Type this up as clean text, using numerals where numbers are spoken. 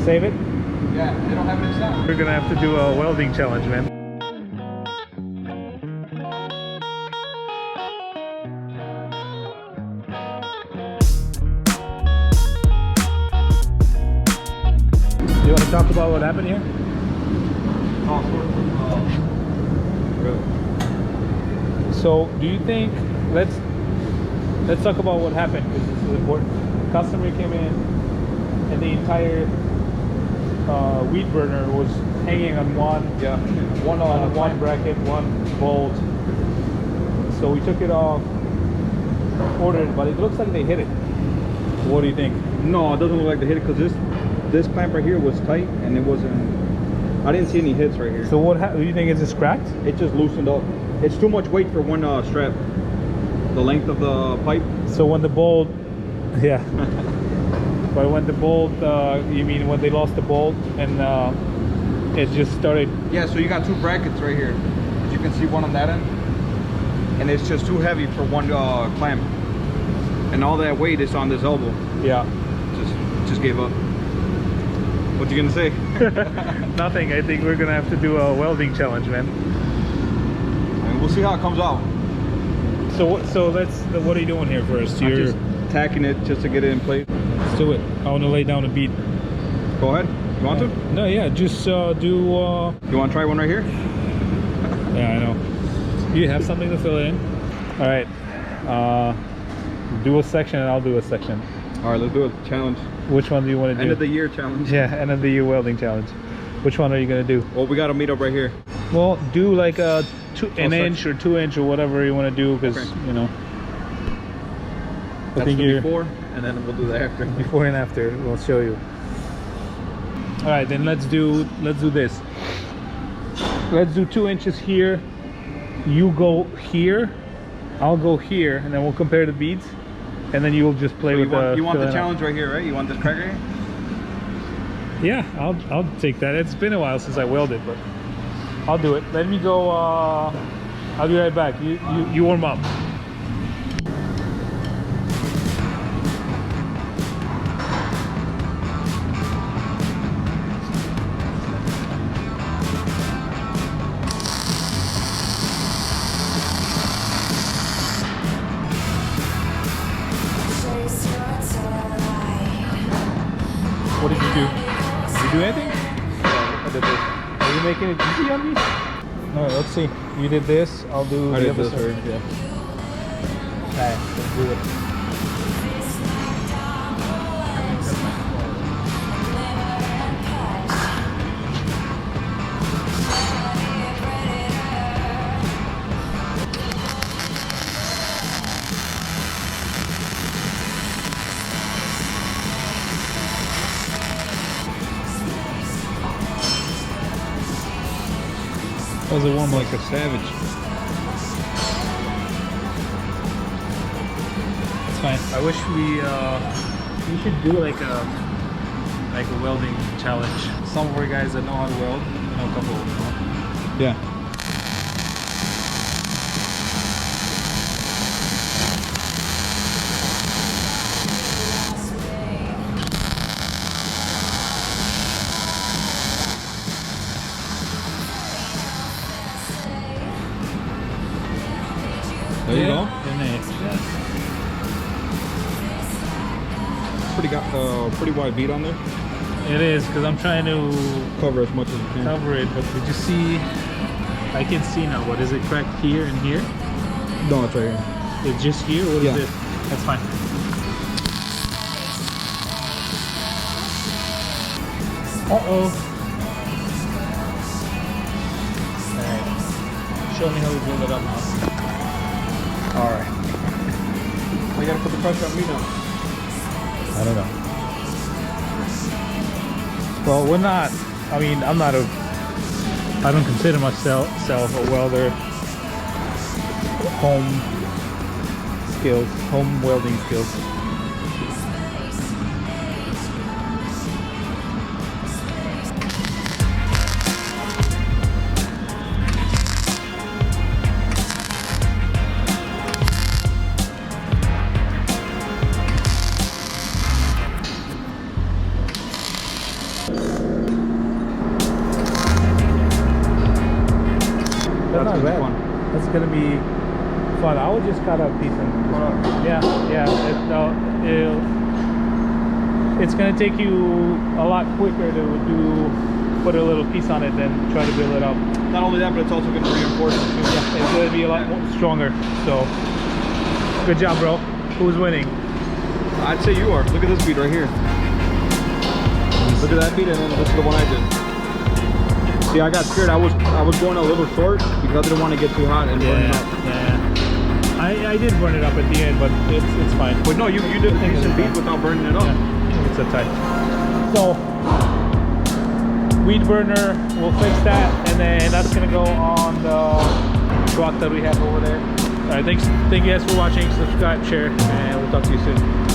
Save it? Yeah, they don't have it in stock. We're gonna have to do a welding challenge, man. Do you want to talk about what happened here? So, do you think, let's talk about what happened, because this is important. The customer came in and the entire wheat burner was hanging on one bracket, one bolt. So we took it off, ordered it, but it looks like they hit it. What do you think? No, it doesn't look like they hit it, because this clamp right here was tight and it wasn't. I didn't see any hits right here. So what do you think? Is it cracked? It just loosened up. It's too much weight for one strap. The length of the pipe. So when the bolt, yeah. But when the bolt, you mean when they lost the bolt and it just started? Yeah, so you got two brackets right here. As you can see, one on that end. And it's just too heavy for one clamp. And all that weight is on this elbow. Yeah. Just gave up. What you gonna say? Nothing. I think we're gonna have to do a welding challenge, man. I mean, we'll see how it comes out. So what are you doing here first? I'm just tacking it just to get it in place. Let's do it. I want to lay down a beat. Go ahead. You want to? No, yeah. Just do. You want to try one right here? Yeah, I know. You have something to fill it in. All right. Do a section and I'll do a section. All right, let's do a challenge. Which one do you want to do? End of the year challenge. Yeah, end of the year welding challenge. Which one are you gonna do? Well, we got to meet up right here. Well, do like an inch or 2 inch or whatever you want to do, because you know. That's the before, and then we'll do the after. Before and after, we'll show you. All right, then let's do this. Let's do 2 inches here. You go here, I'll go here, and then we'll compare the beads, and then you'll just play with the. You want the challenge right here, right? You want this cracker here? Yeah, I'll take that. It's been a while since I welded, but I'll do it. Let me go. I'll be right back. You warm up. What did you do? Did you do anything? Yeah, I did this. Are you making it easy on me? All right, let's see. You did this. I'll do the other side. Yeah. Okay, let's do it. That was a warm Like a savage. It's fine. I wish we should do like a welding challenge. Some of our guys that know how to weld, you know, a couple of them. Yeah. There you go. Pretty wide bead on there. It is, because I'm trying to Cover as much as you can. cover it, but did you see? I can see now. What is it? Cracked here and here? No, it's right here. It's just here. What Yeah. is it? That's fine. Uh-oh. Alright. Show me how we build it up now. Alright. Well, you gotta put the pressure on me now. I don't know. Well, we're not. I mean, I don't consider myself a welder. Home welding skills. That's not gonna bad. be fun. That's gonna be fun. I would just cut a piece and it's gonna take you a lot quicker to put a little piece on it than try to build it up. Not only that, but it's also going to reinforce it too. Yeah, it's gonna be a lot more stronger. So good job, bro. Who's winning? I'd say you are. Look at this bead right here. Look at that bead, and then this is the one I did. See, I got scared. I was going a little short because I didn't want to get too hot and burn it up. I did burn it up at the end, but it's fine. But no, you did a decent bead without burning it up. Yeah, it's a tight. So weed burner, we'll fix that, and then that's gonna go on the truck that we have over there. All right, thank you guys for watching. Subscribe, share, and we'll talk to you soon.